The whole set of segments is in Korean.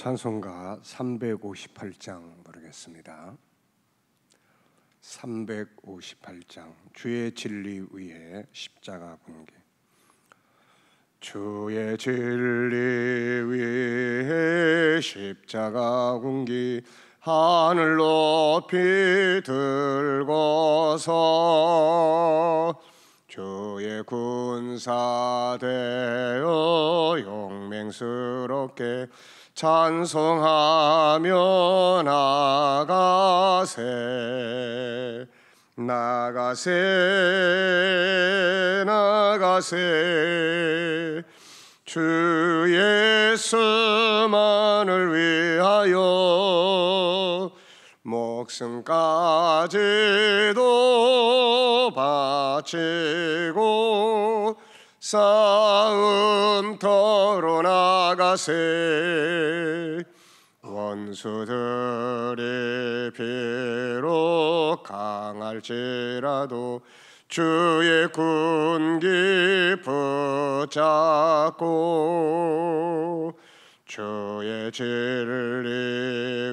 찬송가 358장 부르겠습니다. 358장 주의 진리 위에 십자가 군기. 주의 진리 위에 십자가 군기 하늘 높이 들고서 주의 군사 되어 용맹스럽게 찬송하며 나가세 나가세 나가세 주 예수만을 위하여 목숨까지도 바치고 싸움터로 나가세 원수들이 비록 강할지라도 주의 군기 붙잡고 주의 진리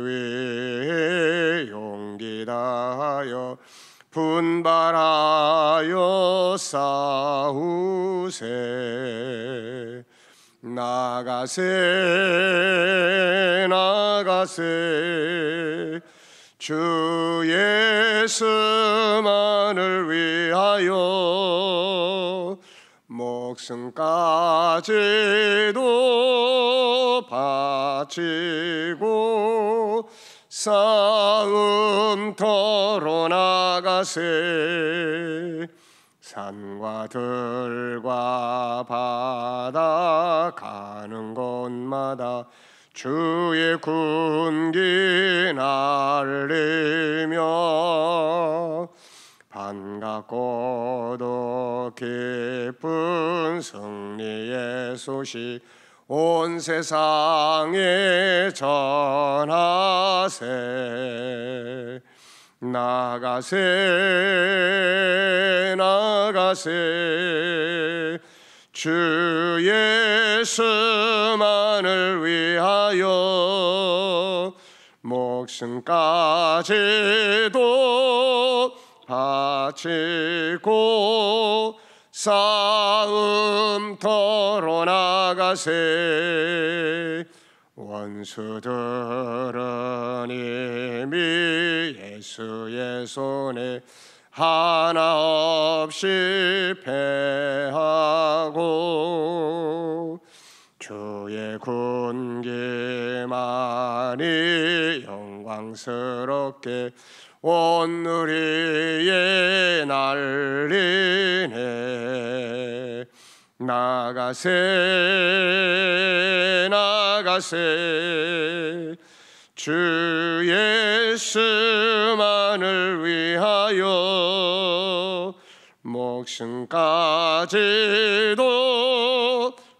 위에 용기 다하여 분발하여 싸우세 나가세 나가세 주 예수만을 위하여 목숨까지도 바치고 싸움터로 나가세 산과 들과 바다 가는 곳마다 주의 군기 날리며 반갑고도 기쁜 승리의 소식 온 세상에 전하세 나가세 나가세 주 예수만을 위하여 목숨까지도 바치고 싸움터로 나가세 원수들은 이미 예수의 손에 하나 없이 패하고 주의 군기만이 영광스럽게 온 누리에 날리네 나가세 나가세 주 예수만을 위하여 목숨까지도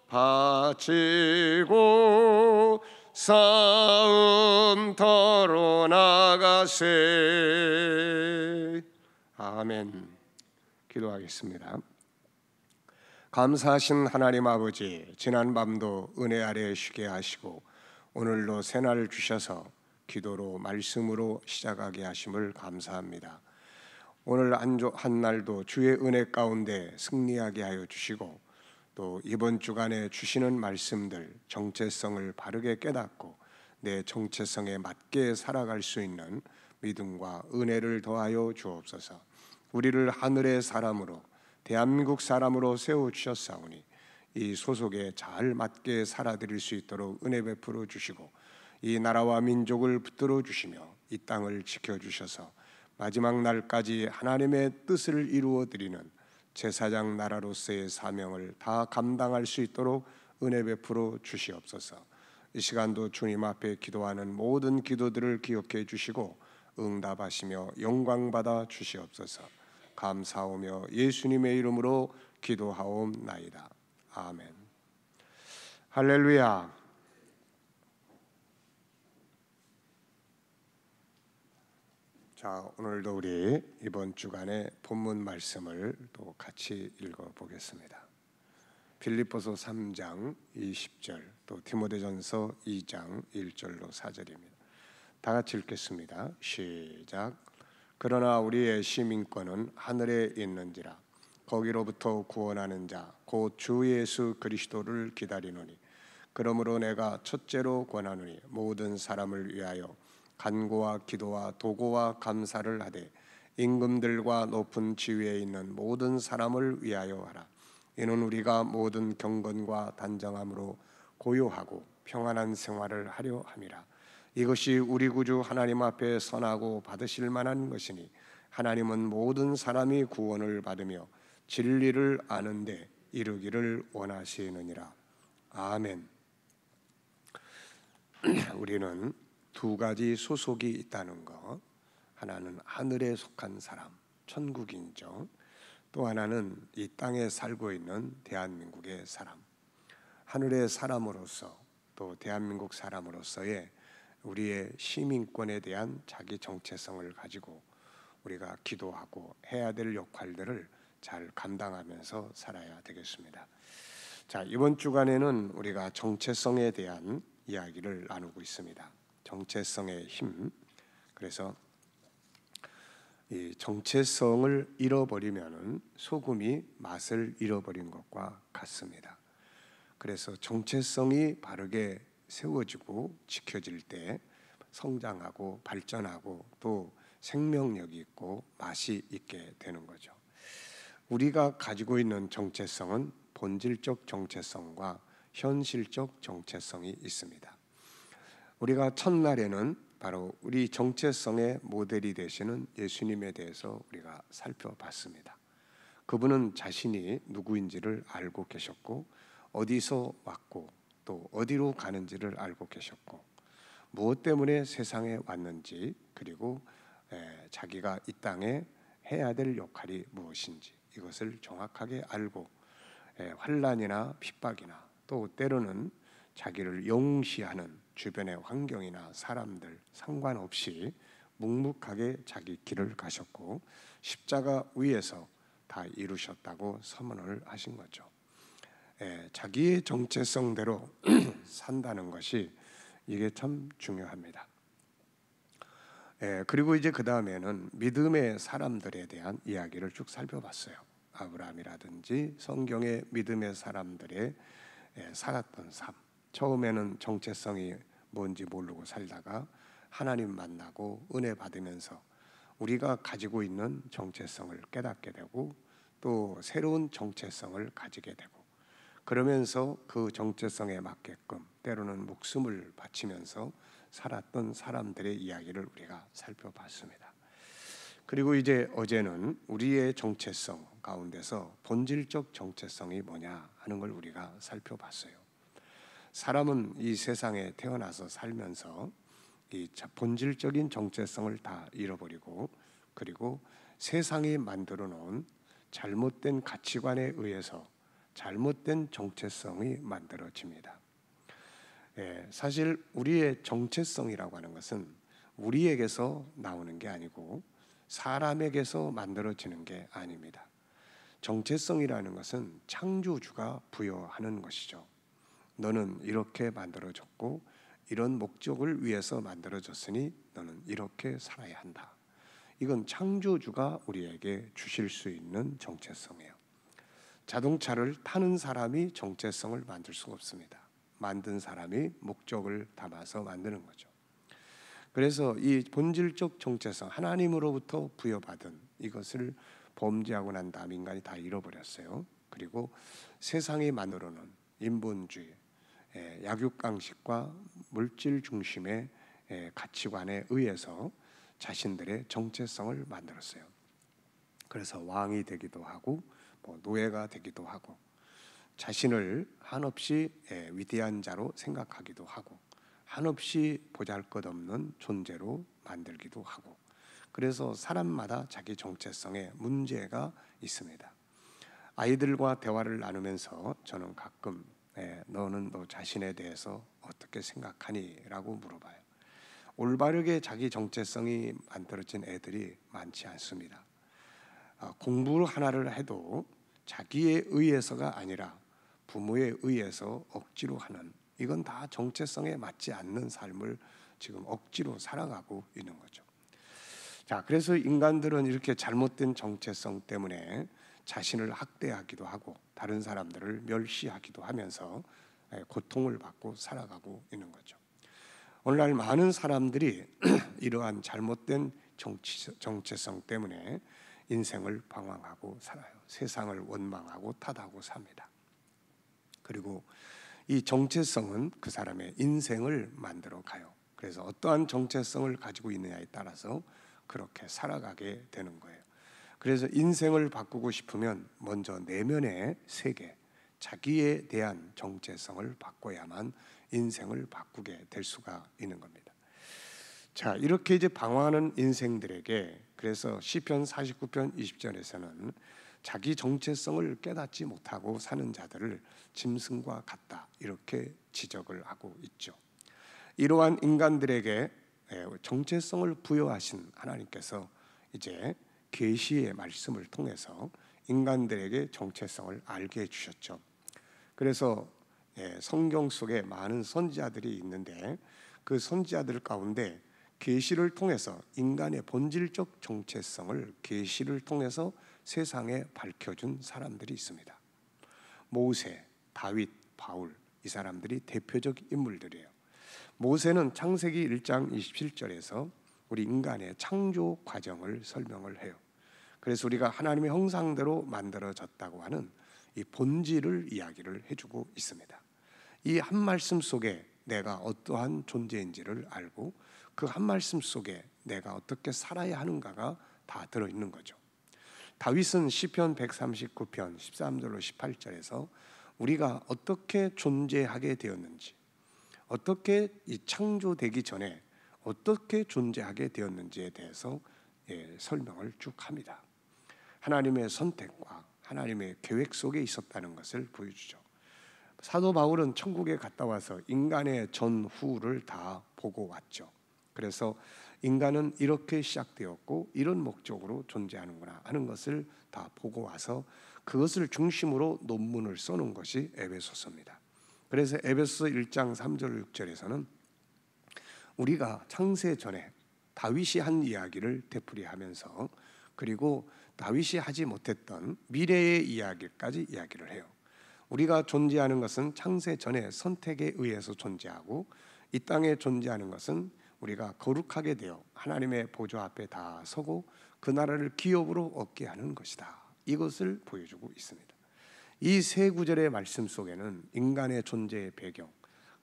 바치고 싸움터로 나가세 아멘. 기도하겠습니다. 감사하신 하나님 아버지, 지난 밤도 은혜 아래 쉬게 하시고 오늘도 새날을 주셔서 기도로 말씀으로 시작하게 하심을 감사합니다. 오늘 한 날도 주의 은혜 가운데 승리하게 하여 주시고 또 이번 주간에 주시는 말씀들 정체성을 바르게 깨닫고 내 정체성에 맞게 살아갈 수 있는 믿음과 은혜를 더하여 주옵소서. 우리를 하늘의 사람으로 대한민국 사람으로 세워주셨사오니 이 소속에 잘 맞게 살아드릴 수 있도록 은혜 베풀어 주시고 이 나라와 민족을 붙들어 주시며 이 땅을 지켜주셔서 마지막 날까지 하나님의 뜻을 이루어 드리는 제사장 나라로서의 사명을 다 감당할 수 있도록 은혜 베풀어 주시옵소서. 이 시간도 주님 앞에 기도하는 모든 기도들을 기억해 주시고 응답하시며 영광받아 주시옵소서. 감사하며 예수님의 이름으로 기도하옵나이다. 아멘. 할렐루야. 자, 오늘도 우리 이번 주간의 본문 말씀을 또 같이 읽어보겠습니다. 빌립보서 3장 20절, 또 디모데전서 2장 1절로 4절입니다. 다 같이 읽겠습니다. 시작. 그러나 우리의 시민권은 하늘에 있는지라 거기로부터 구원하는 자 곧 주 예수 그리스도를 기다리노니 그러므로 내가 첫째로 권하노니 모든 사람을 위하여 간구와 기도와 도고와 감사를 하되 임금들과 높은 지위에 있는 모든 사람을 위하여 하라. 이는 우리가 모든 경건과 단정함으로 고요하고 평안한 생활을 하려 함이라. 이것이 우리 구주 하나님 앞에 선하고 받으실 만한 것이니 하나님은 모든 사람이 구원을 받으며 진리를 아는데 이르기를 원하시느니라. 아멘. 우리는 두 가지 소속이 있다는 것, 하나는 하늘에 속한 사람, 천국인죠. 또 하나는 이 땅에 살고 있는 대한민국의 사람. 하늘의 사람으로서 또 대한민국 사람으로서의 우리의 시민권에 대한 자기 정체성을 가지고 우리가 기도하고 해야 될 역할들을 잘 감당하면서 살아야 되겠습니다. 자, 이번 주간에는 우리가 정체성에 대한 이야기를 나누고 있습니다. 정체성의 힘. 그래서 이 정체성을 잃어버리면은 소금이 맛을 잃어버린 것과 같습니다. 그래서 정체성이 바르게 세워지고 지켜질 때 성장하고 발전하고 또 생명력이 있고 맛이 있게 되는 거죠. 우리가 가지고 있는 정체성은 본질적 정체성과 현실적 정체성이 있습니다. 우리가 첫날에는 바로 우리 정체성의 모델이 되시는 예수님에 대해서 우리가 살펴봤습니다. 그분은 자신이 누구인지를 알고 계셨고 어디서 왔고 또 어디로 가는지를 알고 계셨고 무엇 때문에 세상에 왔는지 그리고 자기가 이 땅에 해야 될 역할이 무엇인지 이것을 정확하게 알고 환난이나 핍박이나 또 때로는 자기를 영시하는 주변의 환경이나 사람들 상관없이 묵묵하게 자기 길을 가셨고 십자가 위에서 다 이루셨다고 선언을 하신 거죠. 자기의 정체성대로 산다는 것이 이게 참 중요합니다. 그리고 이제 그 다음에는 믿음의 사람들에 대한 이야기를 쭉 살펴봤어요. 아브라함이라든지 성경의 믿음의 사람들의 살았던 삶. 처음에는 정체성이 뭔지 모르고 살다가 하나님 만나고 은혜 받으면서 우리가 가지고 있는 정체성을 깨닫게 되고 또 새로운 정체성을 가지게 되고 그러면서 그 정체성에 맞게끔 때로는 목숨을 바치면서 살았던 사람들의 이야기를 우리가 살펴봤습니다. 그리고 이제 어제는 우리의 정체성 가운데서 본질적 정체성이 뭐냐 하는 걸 우리가 살펴봤어요. 사람은 이 세상에 태어나서 살면서 이 본질적인 정체성을 다 잃어버리고 그리고 세상이 만들어 놓은 잘못된 가치관에 의해서 잘못된 정체성이 만들어집니다. 사실 우리의 정체성이라고 하는 것은 우리에게서 나오는 게 아니고 사람에게서 만들어지는 게 아닙니다. 정체성이라는 것은 창조주가 부여하는 것이죠. 너는 이렇게 만들어졌고 이런 목적을 위해서 만들어졌으니 너는 이렇게 살아야 한다. 이건 창조주가 우리에게 주실 수 있는 정체성이에요. 자동차를 타는 사람이 정체성을 만들 수가 없습니다. 만든 사람이 목적을 담아서 만드는 거죠. 그래서 이 본질적 정체성, 하나님으로부터 부여받은 이것을 범죄하고 난 다음 인간이 다 잃어버렸어요. 그리고 세상이 만들어 놓은 인본주의, 약육강식과 물질 중심의 가치관에 의해서 자신들의 정체성을 만들었어요. 그래서 왕이 되기도 하고 노예가 되기도 하고 자신을 한없이 위대한 자로 생각하기도 하고 한없이 보잘것없는 존재로 만들기도 하고 그래서 사람마다 자기 정체성에 문제가 있습니다. 아이들과 대화를 나누면서 저는 가끔 너는 너 자신에 대해서 어떻게 생각하니? 라고 물어봐요. 올바르게 자기 정체성이 만들어진 애들이 많지 않습니다. 공부 하나를 해도 자기에 의해서가 아니라 부모에 의해서 억지로 하는, 이건 다 정체성에 맞지 않는 삶을 지금 억지로 살아가고 있는 거죠. 자, 그래서 인간들은 이렇게 잘못된 정체성 때문에 자신을 학대하기도 하고 다른 사람들을 멸시하기도 하면서 고통을 받고 살아가고 있는 거죠. 오늘날 많은 사람들이 이러한 잘못된 정체성 때문에 인생을 방황하고 살아요. 세상을 원망하고 탓하고 삽니다. 그리고 이 정체성은 그 사람의 인생을 만들어 가요. 그래서 어떠한 정체성을 가지고 있느냐에 따라서 그렇게 살아가게 되는 거예요. 그래서 인생을 바꾸고 싶으면 먼저 내면의 세계, 자기에 대한 정체성을 바꿔야만 인생을 바꾸게 될 수가 있는 겁니다. 자, 이렇게 이제 방황하는 인생들에게 그래서 시편 49편 20절에서는 자기 정체성을 깨닫지 못하고 사는 자들을 짐승과 같다, 이렇게 지적을 하고 있죠. 이러한 인간들에게 정체성을 부여하신 하나님께서 이제 계시의 말씀을 통해서 인간들에게 정체성을 알게 해주셨죠. 그래서 성경 속에 많은 선지자들이 있는데 그 선지자들 가운데 계시를 통해서 인간의 본질적 정체성을 계시를 통해서 세상에 밝혀준 사람들이 있습니다. 모세, 다윗, 바울, 이 사람들이 대표적 인물들이에요. 모세는 창세기 1장 27절에서 우리 인간의 창조 과정을 설명을 해요. 그래서 우리가 하나님의 형상대로 만들어졌다고 하는 이 본질을 이야기를 해주고 있습니다. 이 한 말씀 속에 내가 어떠한 존재인지를 알고 그 한 말씀 속에 내가 어떻게 살아야 하는가가 다 들어있는 거죠. 다윗은 시편 139편 13절로 18절에서 우리가 어떻게 존재하게 되었는지, 어떻게 이 창조되기 전에 어떻게 존재하게 되었는지에 대해서 설명을 쭉 합니다. 하나님의 선택과 하나님의 계획 속에 있었다는 것을 보여주죠. 사도 바울은 천국에 갔다 와서 인간의 전후를 다 보고 왔죠. 그래서 인간은 이렇게 시작되었고 이런 목적으로 존재하는구나 하는 것을 다 보고 와서 그것을 중심으로 논문을 써놓은 것이 에베소서입니다. 그래서 에베소서 1장 3절 6절에서는 우리가 창세 전에 다윗이 한 이야기를 되풀이하면서 그리고 다윗이 하지 못했던 미래의 이야기까지 이야기를 해요. 우리가 존재하는 것은 창세 전에 선택에 의해서 존재하고 이 땅에 존재하는 것은 우리가 거룩하게 되어 하나님의 보좌 앞에 다 서고 그 나라를 기업으로 얻게 하는 것이다. 이것을 보여주고 있습니다. 이 세 구절의 말씀 속에는 인간의 존재의 배경,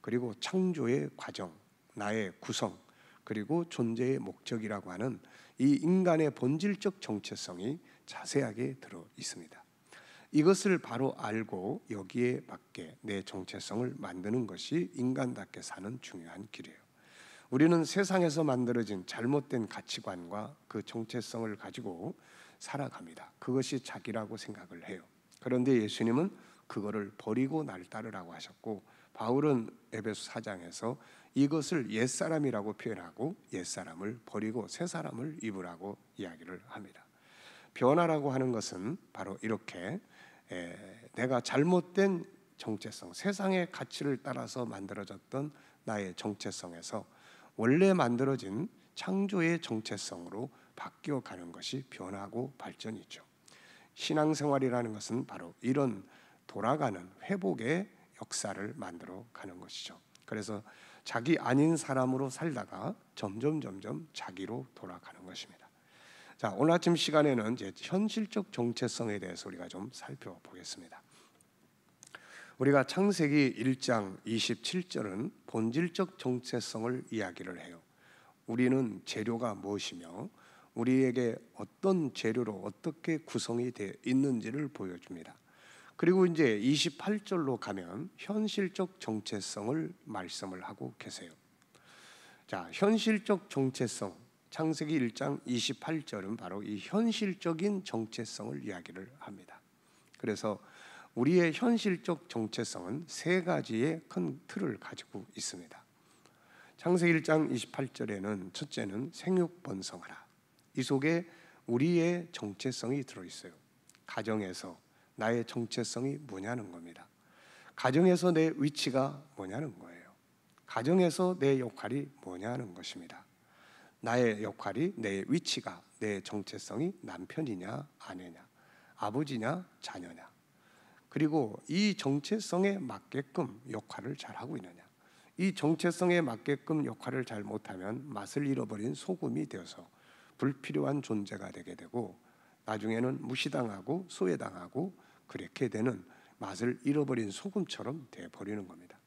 그리고 창조의 과정, 나의 구성, 그리고 존재의 목적이라고 하는 이 인간의 본질적 정체성이 자세하게 들어 있습니다. 이것을 바로 알고 여기에 맞게 내 정체성을 만드는 것이 인간답게 사는 중요한 길이에요. 우리는 세상에서 만들어진 잘못된 가치관과 그 정체성을 가지고 살아갑니다. 그것이 자기라고 생각을 해요. 그런데 예수님은 그거를 버리고 날 따르라고 하셨고, 바울은 에베소 4장에서 이것을 옛사람이라고 표현하고 옛사람을 버리고 새사람을 입으라고 이야기를 합니다. 변화라고 하는 것은 바로 이렇게 내가 잘못된 정체성, 세상의 가치를 따라서 만들어졌던 나의 정체성에서 원래 만들어진 창조의 정체성으로 바뀌어가는 것이 변화고 발전이죠. 신앙생활이라는 것은 바로 이런 돌아가는 회복의 역사를 만들어 가는 것이죠. 그래서 자기 아닌 사람으로 살다가 점점 자기로 돌아가는 것입니다. 자, 오늘 아침 시간에는 이제 현실적 정체성에 대해서 우리가 좀 살펴보겠습니다. 우리가 창세기 1장 27절은 본질적 정체성을 이야기를 해요. 우리는 재료가 무엇이며 우리에게 어떤 재료로 어떻게 구성이 되어 있는지를 보여줍니다. 그리고 이제 28절로 가면 현실적 정체성을 말씀을 하고 계세요. 자, 현실적 정체성, 창세기 1장 28절은 바로 이 현실적인 정체성을 이야기를 합니다. 그래서 우리의 현실적 정체성은 세 가지의 큰 틀을 가지고 있습니다. 창세기 1장 28절에는 첫째는 생육번성하라. 이 속에 우리의 정체성이 들어있어요. 가정에서 나의 정체성이 뭐냐는 겁니다. 가정에서 내 위치가 뭐냐는 거예요. 가정에서 내 역할이 뭐냐는 것입니다. 나의 역할이, 내 위치가, 내 정체성이 남편이냐 아내냐, 아버지냐 자녀냐, 그리고 이 정체성에 맞게끔 역할을 잘하고 있느냐. 이 정체성에 맞게끔 역할을 잘 못하면 맛을 잃어버린 소금이 되어서 불필요한 존재가 되게 되고 나중에는 무시당하고 소외당하고 그렇게 되는 맛을 잃어버린 소금처럼 되어버리는 겁니다.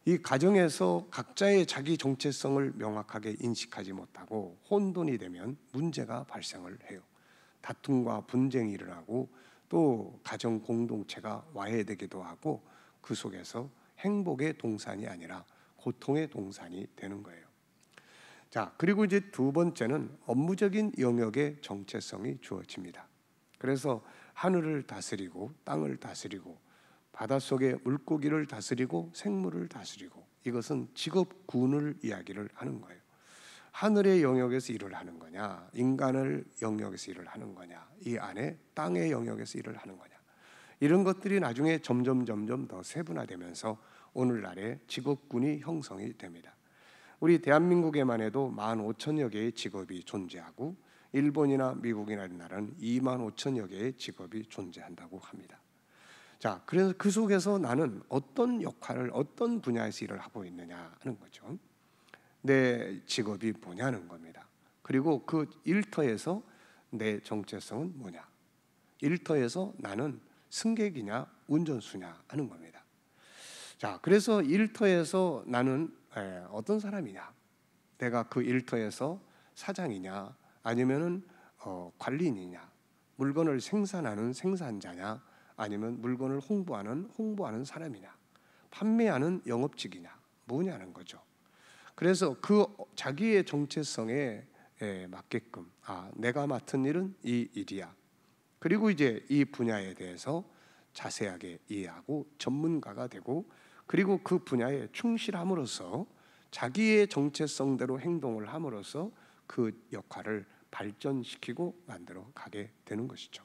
이 가정에서 각자의 자기 정체성을 명확하게 인식하지 못하고 혼돈이 되면 문제가 발생을 해요. 다툼과 분쟁이 일어나고 또 가정 공동체가 와해되기도 하고 그 속에서 행복의 동산이 아니라 고통의 동산이 되는 거예요. 자, 그리고 이제 두 번째는 업무적인 영역의 정체성이 주어집니다. 그래서 하늘을 다스리고 땅을 다스리고 바닷속의 물고기를 다스리고 생물을 다스리고, 이것은 직업군을 이야기를 하는 거예요. 하늘의 영역에서 일을 하는 거냐, 인간의 영역에서 일을 하는 거냐, 이 안에 땅의 영역에서 일을 하는 거냐, 이런 것들이 나중에 점점 더 세분화되면서 오늘날의 직업군이 형성이 됩니다. 우리 대한민국에만 해도 15,000여 개의 직업이 존재하고 일본이나 미국이나 나라는 25,000여 개의 직업이 존재한다고 합니다. 자, 그래서 그 속에서 나는 어떤 역할을, 어떤 분야에서 일을 하고 있느냐 하는 거죠. 내 직업이 뭐냐는 겁니다. 그리고 그 일터에서 내 정체성은 뭐냐, 일터에서 나는 승객이냐 운전수냐 하는 겁니다. 자, 그래서 일터에서 나는 어떤 사람이냐, 내가 그 일터에서 사장이냐 아니면은 관리인이냐, 물건을 생산하는 생산자냐 아니면 물건을 홍보하는 사람이냐, 판매하는 영업직이냐, 뭐냐는 거죠. 그래서 그 자기의 정체성에 맞게끔 내가 맡은 일은 이 일이야. 그리고 이제 이 분야에 대해서 자세하게 이해하고 전문가가 되고, 그리고 그 분야에 충실함으로써 자기의 정체성대로 행동을 함으로써 그 역할을 발전시키고 만들어 가게 되는 것이죠.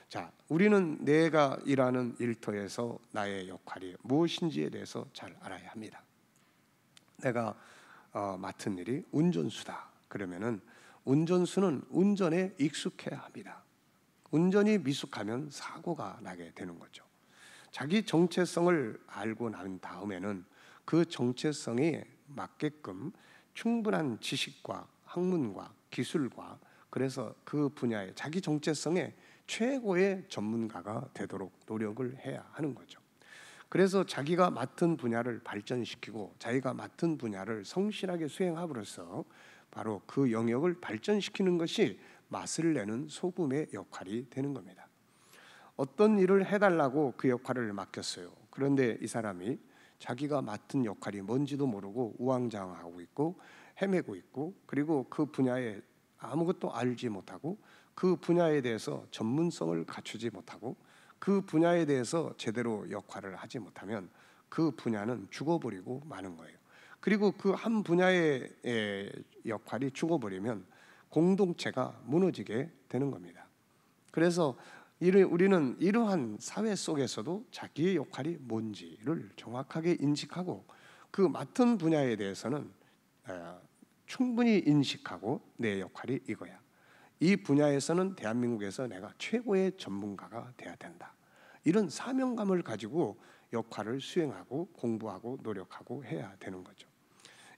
자, 우리는 내가 일하는 일터에서 나의 역할이 무엇인지에 대해서 잘 알아야 합니다. 내가 맡은 일이 운전수다. 그러면은 운전수는 운전에 익숙해야 합니다. 운전이 미숙하면 사고가 나게 되는 거죠. 자기 정체성을 알고 난 다음에는 그 정체성에 맞게끔 충분한 지식과 학문과 기술과, 그래서 그 분야의 자기 정체성에 최고의 전문가가 되도록 노력을 해야 하는 거죠. 그래서 자기가 맡은 분야를 발전시키고 자기가 맡은 분야를 성실하게 수행함으로써 바로 그 영역을 발전시키는 것이 맛을 내는 소금의 역할이 되는 겁니다. 어떤 일을 해달라고 그 역할을 맡겼어요. 그런데 이 사람이 자기가 맡은 역할이 뭔지도 모르고 우왕좌왕하고 있고 헤매고 있고, 그리고 그 분야에 아무것도 알지 못하고 그 분야에 대해서 전문성을 갖추지 못하고 그 분야에 대해서 제대로 역할을 하지 못하면 그 분야는 죽어버리고 마는 거예요. 그리고 그 한 분야의 역할이 죽어버리면 공동체가 무너지게 되는 겁니다. 그래서 우리는 이러한 사회 속에서도 자기의 역할이 뭔지를 정확하게 인식하고 그 맡은 분야에 대해서는 충분히 인식하고 내 역할이 이거야, 이 분야에서는 대한민국에서 내가 최고의 전문가가 돼야 된다, 이런 사명감을 가지고 역할을 수행하고 공부하고 노력하고 해야 되는 거죠.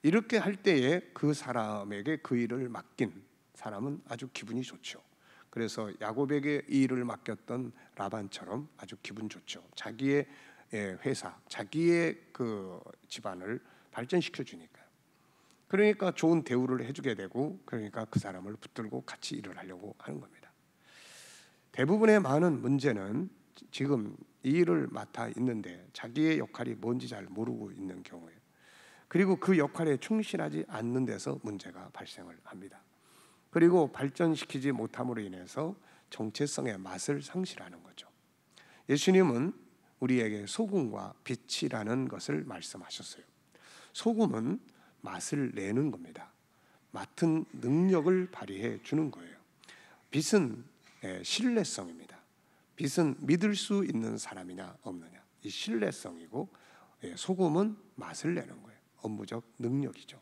이렇게 할 때에 그 사람에게 그 일을 맡긴 사람은 아주 기분이 좋죠. 그래서 야곱에게 이 일을 맡겼던 라반처럼 아주 기분 좋죠. 자기의 회사, 자기의 그 집안을 발전시켜 주니까요. 그러니까 좋은 대우를 해주게 되고, 그러니까 그 사람을 붙들고 같이 일을 하려고 하는 겁니다. 대부분의 많은 문제는 지금 이 일을 맡아 있는데 자기의 역할이 뭔지 잘 모르고 있는 경우에, 그리고 그 역할에 충실하지 않는 데서 문제가 발생을 합니다. 그리고 발전시키지 못함으로 인해서 정체성의 맛을 상실하는 거죠. 예수님은 우리에게 소금과 빛이라는 것을 말씀하셨어요. 소금은 맛을 내는 겁니다. 맡은 능력을 발휘해 주는 거예요. 빛은 신뢰성입니다. 빛은 믿을 수 있는 사람이냐 없느냐. 이 신뢰성이고, 소금은 맛을 내는 거예요. 업무적 능력이죠.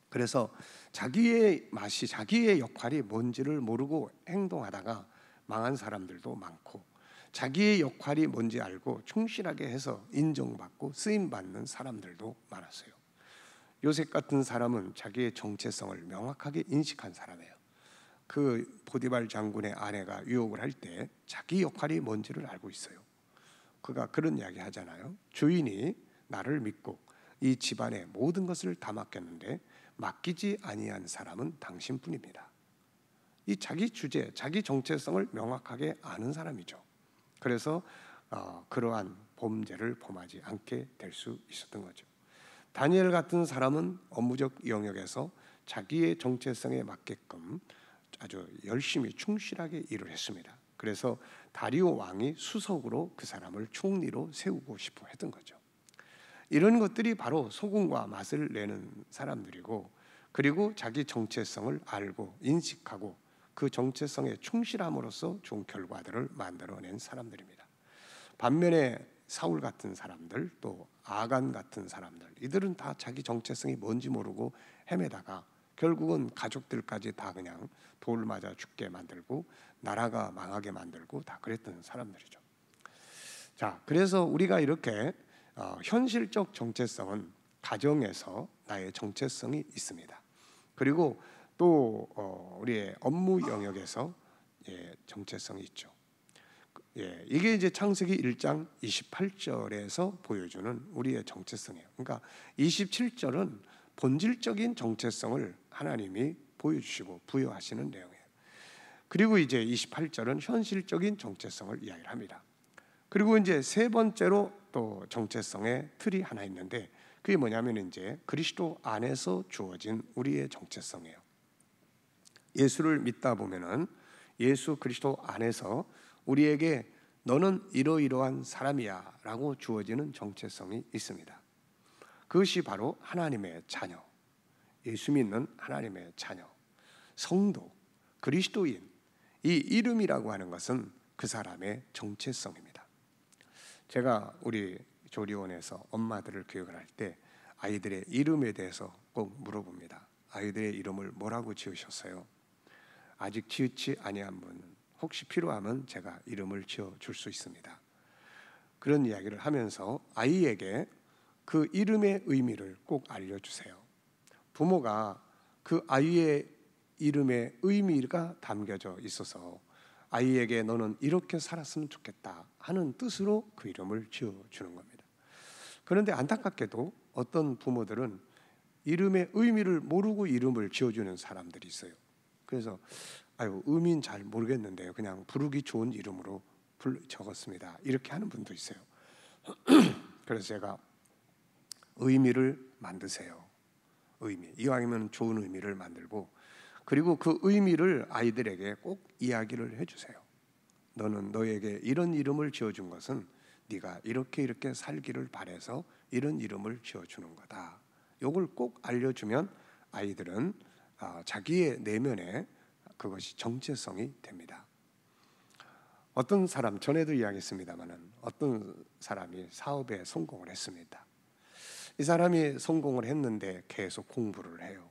그래서 자기의 맛이, 자기의 역할이 뭔지를 모르고 행동하다가 망한 사람들도 많고, 자기의 역할이 뭔지 알고 충실하게 해서 인정받고 쓰임받는 사람들도 많았어요. 요셉 같은 사람은 자기의 정체성을 명확하게 인식한 사람이에요. 그 보디발 장군의 아내가 유혹을 할 때 자기 역할이 뭔지를 알고 있어요. 그가 그런 이야기 하잖아요. 주인이 나를 믿고 이 집안의 모든 것을 다 맡겼는데 맡기지 아니한 사람은 당신뿐입니다. 이 자기 주제, 자기 정체성을 명확하게 아는 사람이죠. 그래서 그러한 범죄를 범하지 않게 될 수 있었던 거죠. 다니엘 같은 사람은 업무적 영역에서 자기의 정체성에 맞게끔 아주 열심히 충실하게 일을 했습니다. 그래서 다리오 왕이 수석으로 그 사람을 총리로 세우고 싶어 했던 거죠. 이런 것들이 바로 소금과 맛을 내는 사람들이고, 그리고 자기 정체성을 알고 인식하고 그 정체성에 충실함으로써 좋은 결과들을 만들어낸 사람들입니다. 반면에 사울 같은 사람들, 또 아간 같은 사람들, 이들은 다 자기 정체성이 뭔지 모르고 헤매다가 결국은 가족들까지 다 그냥 돌 맞아 죽게 만들고 나라가 망하게 만들고 다 그랬던 사람들이죠. 자, 그래서 우리가 이렇게 현실적 정체성은 가정에서 나의 정체성이 있습니다. 그리고 또 우리의 업무 영역에서 정체성이 있죠. 이게 이제 창세기 1장 28절에서 보여주는 우리의 정체성이에요. 그러니까 27절은 본질적인 정체성을 하나님이 보여주시고 부여하시는 내용이에요. 그리고 이제 28절은 현실적인 정체성을 이야기를 합니다. 그리고 이제 세 번째로 또 정체성의 틀이 하나 있는데, 그게 뭐냐면 이제 그리스도 안에서 주어진 우리의 정체성이에요. 예수를 믿다 보면은 예수 그리스도 안에서 우리에게 너는 이러이러한 사람이야 라고 주어지는 정체성이 있습니다. 그것이 바로 하나님의 자녀, 예수 믿는 하나님의 자녀, 성도, 그리스도인, 이 이름이라고 하는 것은 그 사람의 정체성입니다. 제가 우리 조리원에서 엄마들을 교육을 할 때 아이들의 이름에 대해서 꼭 물어봅니다. 아이들의 이름을 뭐라고 지으셨어요? 아직 지었지 아니한 분은 혹시 필요하면 제가 이름을 지어줄 수 있습니다. 그런 이야기를 하면서 아이에게 그 이름의 의미를 꼭 알려주세요. 부모가 그 아이의 이름의 의미가 담겨져 있어서 아이에게 너는 이렇게 살았으면 좋겠다 하는 뜻으로 그 이름을 지어주는 겁니다. 그런데 안타깝게도 어떤 부모들은 이름의 의미를 모르고 이름을 지어주는 사람들이 있어요. 그래서 의미는 잘 모르겠는데요, 그냥 부르기 좋은 이름으로 적었습니다, 이렇게 하는 분도 있어요. 그래서 제가 의미를 만드세요. 의미, 이왕이면 좋은 의미를 만들고, 그리고 그 의미를 아이들에게 꼭 이야기를 해주세요. 너는 너에게 이런 이름을 지어준 것은 네가 이렇게 이렇게 살기를 바래서 이런 이름을 지어주는 거다. 이걸 꼭 알려주면 아이들은 자기의 내면에 그것이 정체성이 됩니다. 어떤 사람, 전에도 이야기했습니다마는 어떤 사람이 사업에 성공을 했습니다. 이 사람이 성공을 했는데 계속 공부를 해요.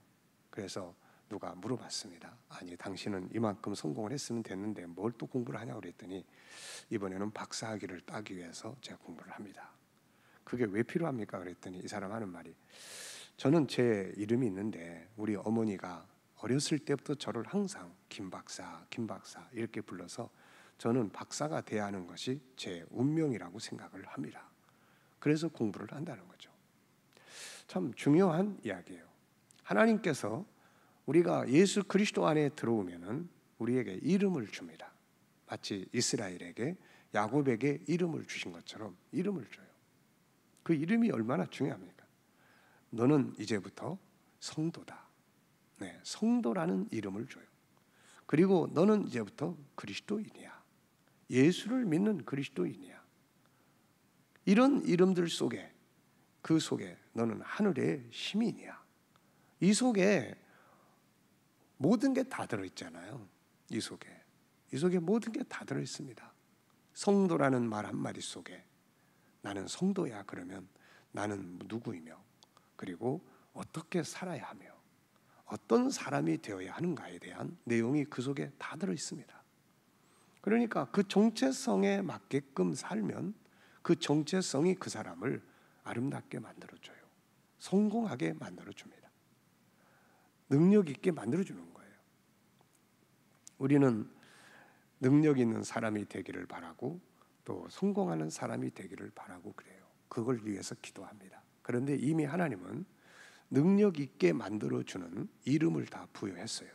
그래서 누가 물어봤습니다. 아니, 당신은 이만큼 성공을 했으면 됐는데 뭘 또 공부를 하냐고 그랬더니 이번에는 박사학위를 따기 위해서 제가 공부를 합니다. 그게 왜 필요합니까? 그랬더니 이 사람 하는 말이, 저는 제 이름이 있는데 우리 어머니가 어렸을 때부터 저를 항상 김 박사, 김 박사 이렇게 불러서 저는 박사가 돼야 하는 것이 제 운명이라고 생각을 합니다. 그래서 공부를 한다는 거죠. 참 중요한 이야기예요. 하나님께서 우리가 예수 그리스도 안에 들어오면은 우리에게 이름을 줍니다. 마치 이스라엘에게, 야곱에게 이름을 주신 것처럼 이름을 줘요. 그 이름이 얼마나 중요합니까? 너는 이제부터 성도다. 네, 성도라는 이름을 줘요. 그리고 너는 이제부터 그리스도인이야. 예수를 믿는 그리스도인이야. 이런 이름들 속에, 그 속에 너는 하늘의 시민이야. 이 속에 모든 게 다 들어있잖아요. 이 속에 모든 게 다 들어있습니다. 성도라는 말 한마디 속에 나는 성도야. 그러면 나는 누구이며, 그리고 어떻게 살아야 하며, 어떤 사람이 되어야 하는가에 대한 내용이 그 속에 다 들어 있습니다. 그러니까 그 정체성에 맞게끔 살면 그 정체성이 그 사람을 아름답게 만들어줘요. 성공하게 만들어줍니다. 능력 있게 만들어주는 거예요. 우리는 능력 있는 사람이 되기를 바라고 또 성공하는 사람이 되기를 바라고 그래요. 그걸 위해서 기도합니다. 그런데 이미 하나님은 능력 있게 만들어주는 이름을 다 부여했어요.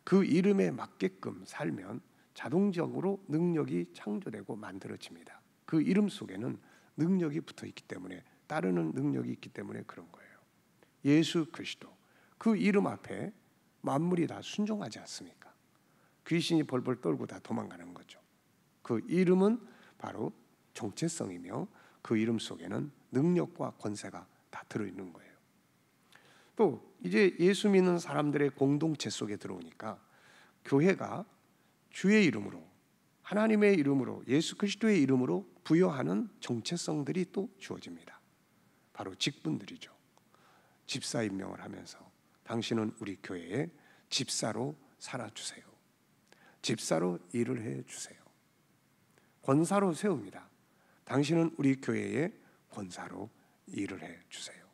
그 이름에 맞게끔 살면 자동적으로 능력이 창조되고 만들어집니다. 그 이름 속에는 능력이 붙어 있기 때문에, 따르는 능력이 있기 때문에 그런 거예요. 예수 그리스도, 그 이름 앞에 만물이 다 순종하지 않습니까? 귀신이 벌벌 떨고 다 도망가는 거죠. 그 이름은 바로 정체성이며 그 이름 속에는 능력과 권세가 다 들어있는 거예요. 또 이제 예수 믿는 사람들의 공동체 속에 들어오니까 교회가 주의 이름으로, 하나님의 이름으로, 예수 그리스도의 이름으로 부여하는 정체성들이 또 주어집니다. 바로 직분들이죠. 집사 임명을 하면서 당신은 우리 교회의 집사로 살아주세요. 집사로 일을 해주세요. 권사로 세웁니다. 당신은 우리 교회의 권사로 일을 해주세요.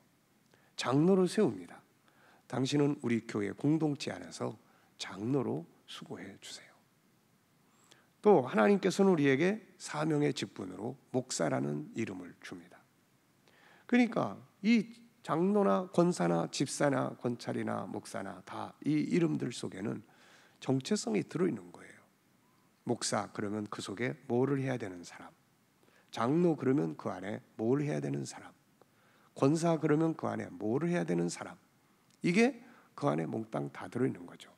장로로 세웁니다. 당신은 우리 교회 공동체 안에서 장로로 수고해 주세요. 또 하나님께서는 우리에게 사명의 직분으로 목사라는 이름을 줍니다. 그러니까 이 장로나 권사나 집사나 권찰이나 목사나 다 이 이름들 속에는 정체성이 들어있는 거예요. 목사 그러면 그 속에 뭐를 해야 되는 사람, 장로 그러면 그 안에 뭘 해야 되는 사람, 권사 그러면 그 안에 뭐를 해야 되는 사람, 이게 그 안에 몽땅 다 들어있는 거죠.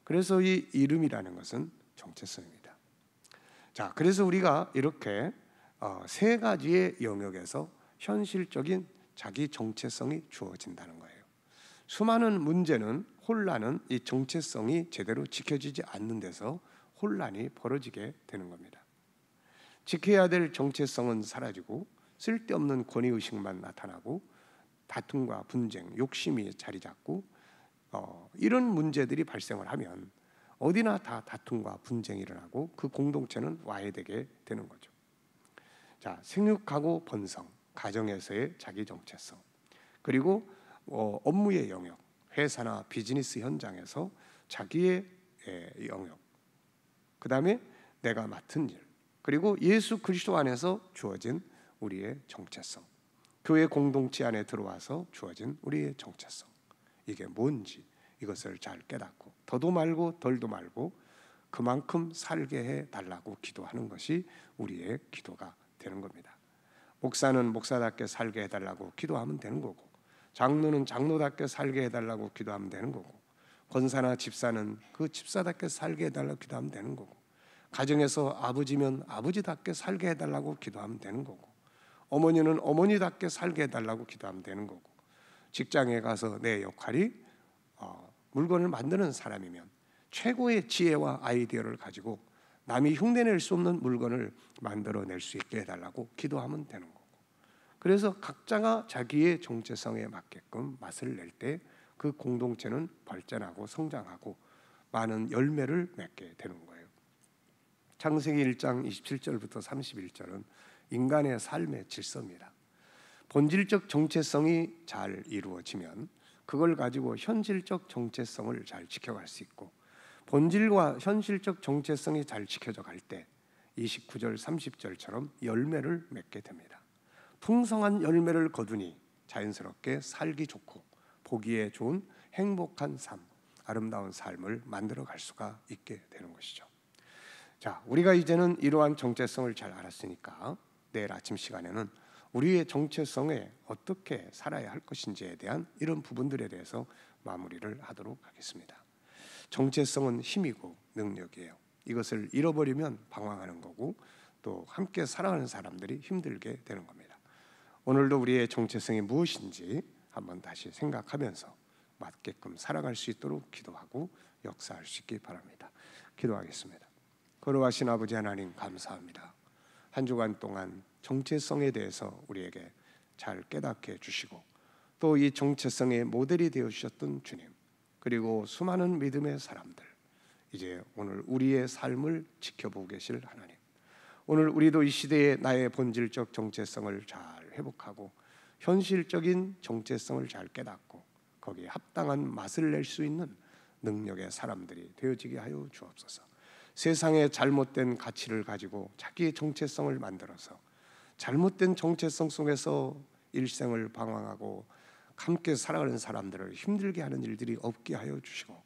그래서 이 이름이라는 것은 정체성입니다. 자, 그래서 우리가 이렇게 세 가지의 영역에서 현실적인 자기 정체성이 주어진다는 거예요. 수많은 문제는, 혼란은 이 정체성이 제대로 지켜지지 않는 데서 혼란이 벌어지게 되는 겁니다. 지켜야 될 정체성은 사라지고 쓸데없는 권위의식만 나타나고 다툼과 분쟁, 욕심이 자리 잡고 이런 문제들이 발생을 하면 어디나 다 다툼과 분쟁이 일어나고 그 공동체는 와해되게 되는 거죠. 자, 생육하고 번성, 가정에서의 자기 정체성, 그리고 업무의 영역, 회사나 비즈니스 현장에서 자기의 영역, 그 다음에 내가 맡은 일, 그리고 예수 그리스도 안에서 주어진 우리의 정체성, 교회 공동체 안에 들어와서 주어진 우리의 정체성, 이게 뭔지 이것을 잘 깨닫고 더도 말고 덜도 말고 그만큼 살게 해달라고 기도하는 것이 우리의 기도가 되는 겁니다. 목사는 목사답게 살게 해달라고 기도하면 되는 거고, 장로는 장로답게 살게 해달라고 기도하면 되는 거고, 권사나 집사는 그 집사답게 살게 해달라고 기도하면 되는 거고, 가정에서 아버지면 아버지답게 살게 해달라고 기도하면 되는 거고, 어머니는 어머니답게 살게 해달라고 기도하면 되는 거고, 직장에 가서 내 역할이 물건을 만드는 사람이면 최고의 지혜와 아이디어를 가지고 남이 흉내낼 수 없는 물건을 만들어낼 수 있게 해달라고 기도하면 되는 거고, 그래서 각자가 자기의 정체성에 맞게끔 맛을 낼 때 그 공동체는 발전하고 성장하고 많은 열매를 맺게 되는 거예요. 창세기 1장 27절부터 31절은 인간의 삶의 질서입니다. 본질적 정체성이 잘 이루어지면 그걸 가지고 현실적 정체성을 잘 지켜갈 수 있고, 본질과 현실적 정체성이 잘 지켜져 갈 때 29절 30절처럼 열매를 맺게 됩니다. 풍성한 열매를 거두니 자연스럽게 살기 좋고 보기에 좋은 행복한 삶, 아름다운 삶을 만들어 갈 수가 있게 되는 것이죠. 자, 우리가 이제는 이러한 정체성을 잘 알았으니까 내일 아침 시간에는 우리의 정체성에 어떻게 살아야 할 것인지에 대한 이런 부분들에 대해서 마무리를 하도록 하겠습니다. 정체성은 힘이고 능력이에요. 이것을 잃어버리면 방황하는 거고 또 함께 살아가는 사람들이 힘들게 되는 겁니다. 오늘도 우리의 정체성이 무엇인지 한번 다시 생각하면서 맞게끔 살아갈 수 있도록 기도하고 역사할 수 있기 바랍니다. 기도하겠습니다. 거룩하신 아버지 하나님, 감사합니다. 한 주간 동안 정체성에 대해서 우리에게 잘 깨닫게 해주시고, 또 이 정체성의 모델이 되어주셨던 주님, 그리고 수많은 믿음의 사람들, 이제 오늘 우리의 삶을 지켜보고 계실 하나님, 오늘 우리도 이 시대에 나의 본질적 정체성을 잘 회복하고 현실적인 정체성을 잘 깨닫고 거기에 합당한 맛을 낼 수 있는 능력의 사람들이 되어지게 하여 주옵소서. 세상의 잘못된 가치를 가지고 자기의 정체성을 만들어서 잘못된 정체성 속에서 일생을 방황하고 함께 살아가는 사람들을 힘들게 하는 일들이 없게 하여 주시고,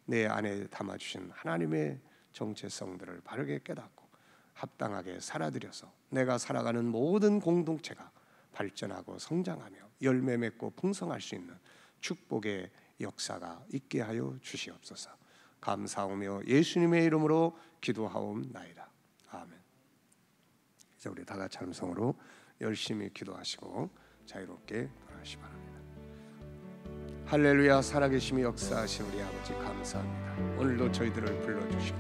내 안에 담아주신 하나님의 정체성들을 바르게 깨닫고 합당하게 살아들여서 내가 살아가는 모든 공동체가 발전하고 성장하며 열매 맺고 풍성할 수 있는 축복의 역사가 있게 하여 주시옵소서. 감사하며 예수님의 이름으로 기도하옵나이다. 아멘. 이제 우리 다 같이 함성으로 열심히 기도하시고 자유롭게 돌아가시 바랍니다. 할렐루야. 살아계심이 역사하신 우리 아버지 감사합니다. 오늘도 저희들을 불러주시고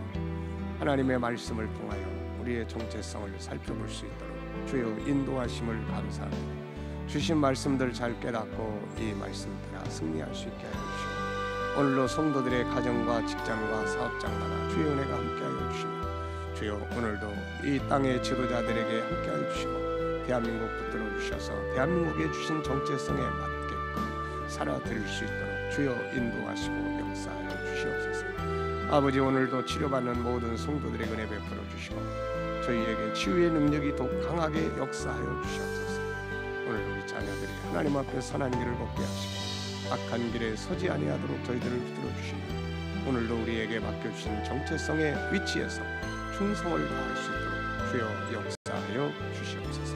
하나님의 말씀을 통하여 우리의 정체성을 살펴볼 수 있도록 주여 인도하심을 감사합니다. 주신 말씀들 잘 깨닫고 이 말씀들아 승리할 수 있게 하여 주시고, 오늘도 성도들의 가정과 직장과 사업장마다 주의 은혜가 함께하여 주시며, 주여 오늘도 이 땅의 지도자들에게 함께하여 주시고 대한민국 붙들어 주셔서 대한민국에 주신 정체성에 맞게끔 살아드릴 수 있도록 주여 인도하시고 역사하여 주시옵소서. 아버지, 오늘도 치료받는 모든 성도들의 은혜 베풀어 주시고 저희에게 치유의 능력이 더 강하게 역사하여 주시옵소서. 오늘 우리 자녀들이 하나님 앞에 선한 길을 걷게 하시고 악한 길에 서지 아니하도록 저희들을 붙들어 주시니, 오늘도 우리에게 맡겨주신 정체성의 위치에서 충성을 다할 수 있도록 주여 역사하여 주시옵소서.